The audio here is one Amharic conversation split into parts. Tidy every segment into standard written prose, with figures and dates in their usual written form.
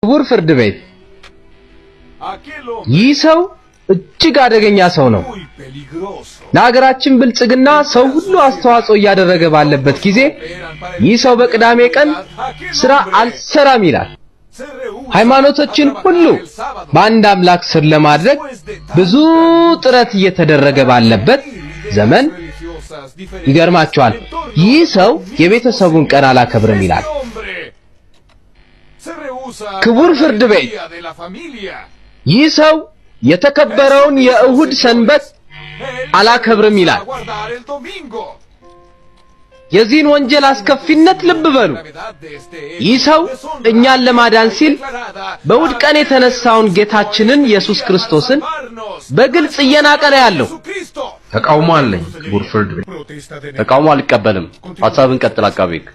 ክቡር ፍርድ ቤት ይህ ሰው እጅግ አደገኛ ሰው ነው። ለሀገራችን ብልጽግና ሰው ሁሉ አስተዋጽኦ እያደረገ ባለበት ጊዜ ይህ ሰው በቅዳሜ ቀን ስራ አልሰራም ይላል። ሃይማኖቶችን ሁሉ በአንድ አምላክ ስር ለማድረግ ብዙ ጥረት እየተደረገ ባለበት ዘመን ይገርማቸዋል ይህ ሰው የቤተሰቡን ቀን አላከብርም ይላል። ክቡር ፍርድ ቤት ይህ ሰው የተከበረውን የእሁድ ሰንበት አላከብርም ይላል። የዚህን ወንጀል አስከፊነት ልብ በሉ። ይህ ሰው እኛን ለማዳን ሲል በእሁድ ቀን የተነሳውን ጌታችንን ኢየሱስ ክርስቶስን በግልጽ እየናቀ ነው ያለው። ተቃውሞ አለኝ ክቡር ፍርድ ቤት። ተቃውሞ አልቀበልም። ሐሳብን ቀጥል አቃቤ ሕግ።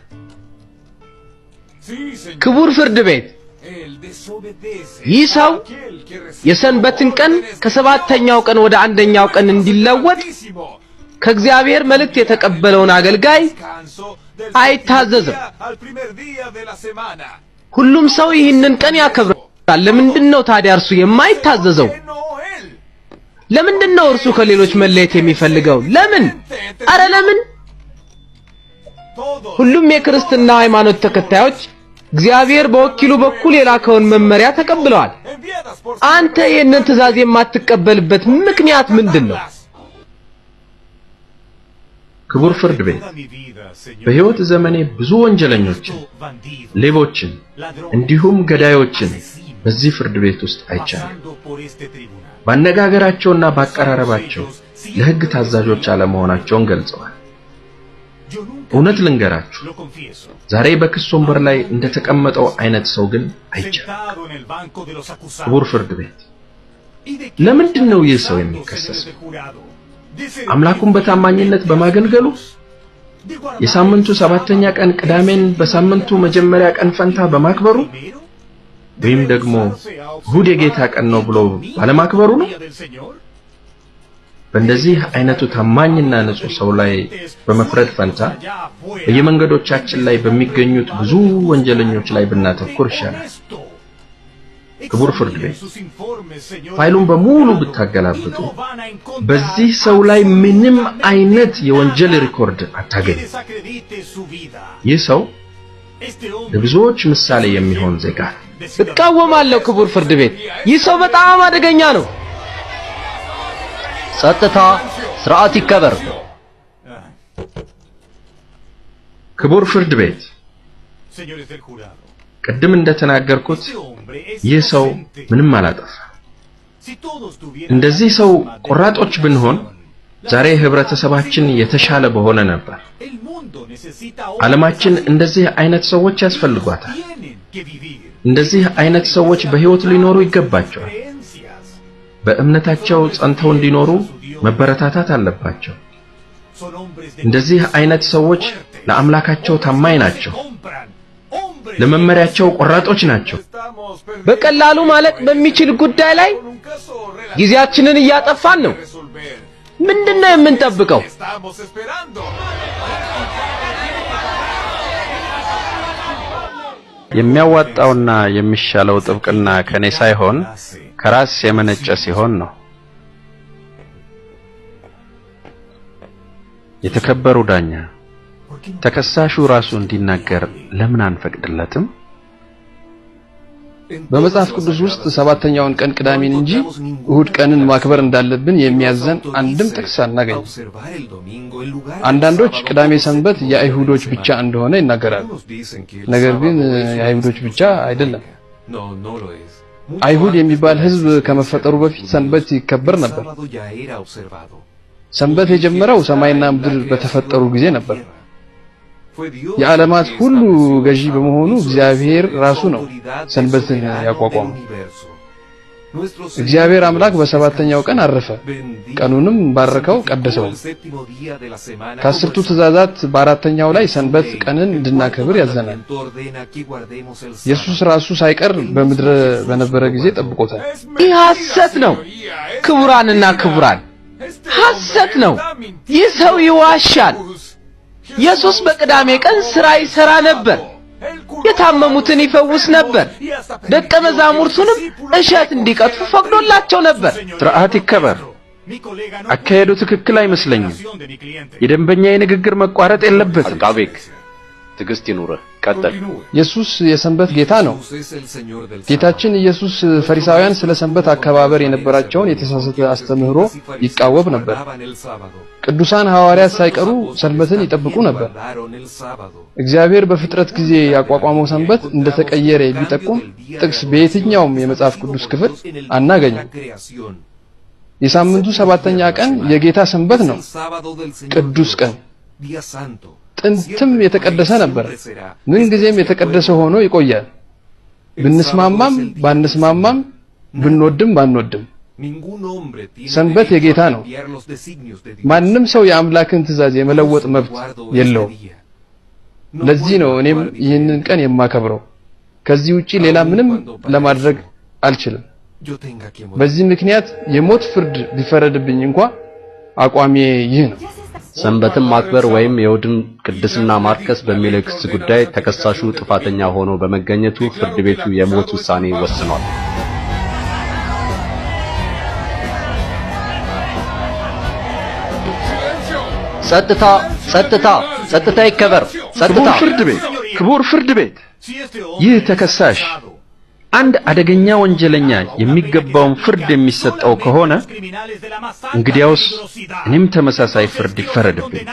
ክቡር ፍርድ ቤት ይህ ሰው የሰንበትን ቀን ከሰባተኛው ቀን ወደ አንደኛው ቀን እንዲለወጥ ከእግዚአብሔር መልእክት የተቀበለውን አገልጋይ አይታዘዝም። ሁሉም ሰው ይህንን ቀን ያከብራል። ለምንድነው ታዲያ እርሱ የማይታዘዘው? ለምንድነው እርሱ ከሌሎች መለየት የሚፈልገው? ለምን? አረ ለምን? ሁሉም የክርስትና ሃይማኖት ተከታዮች እግዚአብሔር በወኪሉ በኩል የላከውን መመሪያ ተቀብለዋል። አንተ ይህንን ትእዛዝ የማትቀበልበት ምክንያት ምንድነው? ክቡር ፍርድ ቤት በሕይወት ዘመኔ ብዙ ወንጀለኞችን፣ ሌቦችን እንዲሁም ገዳዮችን በዚህ ፍርድ ቤት ውስጥ አይቻለሁ። ባነጋገራቸውና ባቀራረባቸው ለሕግ ታዛዦች አለመሆናቸውን ገልጸዋል። እውነት ልንገራችሁ ዛሬ በክስ ወንበር ላይ እንደተቀመጠው አይነት ሰው ግን አይቻልም። ክቡር ፍርድ ቤት ለምንድነው ይህ ሰው የሚከሰሰው? አምላኩን በታማኝነት በማገልገሉ? የሳምንቱ ሰባተኛ ቀን ቅዳሜን በሳምንቱ መጀመሪያ ቀን ፈንታ በማክበሩ? ወይም ደግሞ እሁድ የጌታ ቀን ነው ብሎ ባለማክበሩ ነው? በእንደዚህ አይነቱ ታማኝና ንጹህ ሰው ላይ በመፍረድ ፈንታ በየመንገዶቻችን ላይ በሚገኙት ብዙ ወንጀለኞች ላይ ብናተኩር ይሻላል። ክቡር ፍርድ ቤት ፋይሉን በሙሉ ብታገላብጡ በዚህ ሰው ላይ ምንም አይነት የወንጀል ሪኮርድ አታገኙ። ይህ ሰው ለብዙዎች ምሳሌ የሚሆን ዜጋ ነው። እቃወማለሁ ክቡር ፍርድ ቤት ይህ ሰው በጣም አደገኛ ነው። ጸጥታ፣ ስርዓት ይከበር። ክቡር ፍርድ ቤት ቅድም እንደተናገርኩት ይህ ሰው ምንም አላጠፋም። እንደዚህ ሰው ቆራጦች ብንሆን ዛሬ ህብረተሰባችን የተሻለ በሆነ ነበር። ዓለማችን እንደዚህ አይነት ሰዎች ያስፈልጓታል። እንደዚህ አይነት ሰዎች በሕይወት ሊኖሩ ይገባቸዋል። በእምነታቸው ጸንተው እንዲኖሩ መበረታታት አለባቸው። እንደዚህ አይነት ሰዎች ለአምላካቸው ታማኝ ናቸው። ለመመሪያቸው ቆራጦች ናቸው። በቀላሉ ማለቅ በሚችል ጉዳይ ላይ ጊዜያችንን እያጠፋን ነው። ምንድነው የምንጠብቀው? የሚያዋጣውና የሚሻለው ጥብቅና ከኔ ሳይሆን ከራስ የመነጨ ሲሆን ነው። የተከበሩ ዳኛ ተከሳሹ ራሱ እንዲናገር ለምን አንፈቅድለትም? በመጽሐፍ ቅዱስ ውስጥ ሰባተኛውን ቀን ቅዳሜን እንጂ እሁድ ቀንን ማክበር እንዳለብን የሚያዘን አንድም ጥቅስ አናገኝም። አንዳንዶች ቅዳሜ ሰንበት የአይሁዶች ብቻ እንደሆነ ይናገራሉ። ነገር ግን የአይሁዶች ብቻ አይደለም። አይሁድ የሚባል ሕዝብ ከመፈጠሩ በፊት ሰንበት ይከበር ነበር። ሰንበት የጀመረው ሰማይና ምድር በተፈጠሩ ጊዜ ነበር። የዓለማት ሁሉ ገዢ በመሆኑ እግዚአብሔር ራሱ ነው ሰንበትን ያቋቋመው። እግዚአብሔር አምላክ በሰባተኛው ቀን አረፈ፣ ቀኑንም ባረከው ቀደሰው። ከአስርቱ ትእዛዛት በአራተኛው ላይ ሰንበት ቀንን እንድናከብር ያዘናል። ኢየሱስ ራሱ ሳይቀር በምድር በነበረ ጊዜ ጠብቆታል። ይህ ሐሰት ነው ክቡራንና ክቡራን፣ ሐሰት ነው። ይህ ሰው ይዋሻል። ኢየሱስ በቅዳሜ ቀን ስራ ይሰራ ነበር። የታመሙትን ይፈውስ ነበር። ደቀ መዛሙርቱንም እሸት እንዲቀጥፉ ፈቅዶላቸው ነበር። ስርዓት ይከበር። አካሄዱ ትክክል አይመስለኝም። የደንበኛዬ ንግግር መቋረጥ የለበትም። አቃቤ ሕግ ትዕግስት ይኑርህ፣ ቀጥል። ኢየሱስ የሰንበት ጌታ ነው። ጌታችን ኢየሱስ ፈሪሳውያን ስለ ሰንበት አከባበር የነበራቸውን የተሳሳተ አስተምህሮ ይቃወም ነበር። ቅዱሳን ሐዋርያት ሳይቀሩ ሰንበትን ይጠብቁ ነበር። እግዚአብሔር በፍጥረት ጊዜ ያቋቋመው ሰንበት እንደተቀየረ ቢጠቁም ጥቅስ በየትኛውም የመጽሐፍ ቅዱስ ክፍል አናገኝም። የሳምንቱ ሰባተኛ ቀን የጌታ ሰንበት ነው፣ ቅዱስ ቀን። ጥንትም የተቀደሰ ነበር፣ ምን ጊዜም የተቀደሰ ሆኖ ይቆያል። ብንስማማም ባንስማማም ብንወድም ባንወድም ሰንበት የጌታ ነው። ማንም ሰው የአምላክን ትእዛዝ የመለወጥ መብት የለውም። ለዚህ ነው እኔም ይህንን ቀን የማከብረው። ከዚህ ውጪ ሌላ ምንም ለማድረግ አልችልም። በዚህ ምክንያት የሞት ፍርድ ቢፈረድብኝ እንኳን አቋሜ ይህ ነው። ሰንበትን ማክበር ወይም የእሁድን ቅድስና ማርከስ በሚል ክስ ጉዳይ ተከሳሹ ጥፋተኛ ሆኖ በመገኘቱ ፍርድ ቤቱ የሞት ውሳኔ ወስኗል። ጸጥታ ጸጥታ ጸጥታ ይከበር። ጸጥታ። ክቡር ፍርድ ቤት፣ ይህ ተከሳሽ አንድ አደገኛ ወንጀለኛ የሚገባውን ፍርድ የሚሰጠው ከሆነ እንግዲያውስ እኔም ተመሳሳይ ፍርድ ይፈረድብኝ።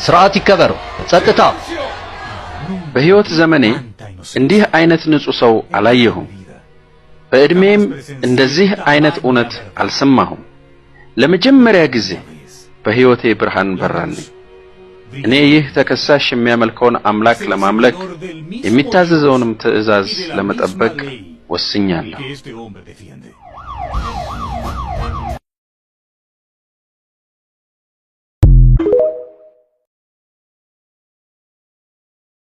ስርዓት ይከበር። ጸጥታ። በሕይወት ዘመኔ እንዲህ አይነት ንጹህ ሰው አላየሁም። በእድሜም እንደዚህ አይነት እውነት አልሰማሁም። ለመጀመሪያ ጊዜ በሕይወቴ ብርሃን በራልኝ። እኔ ይህ ተከሳሽ የሚያመልከውን አምላክ ለማምለክ የሚታዘዘውንም ትእዛዝ ለመጠበቅ ወስኛለሁ።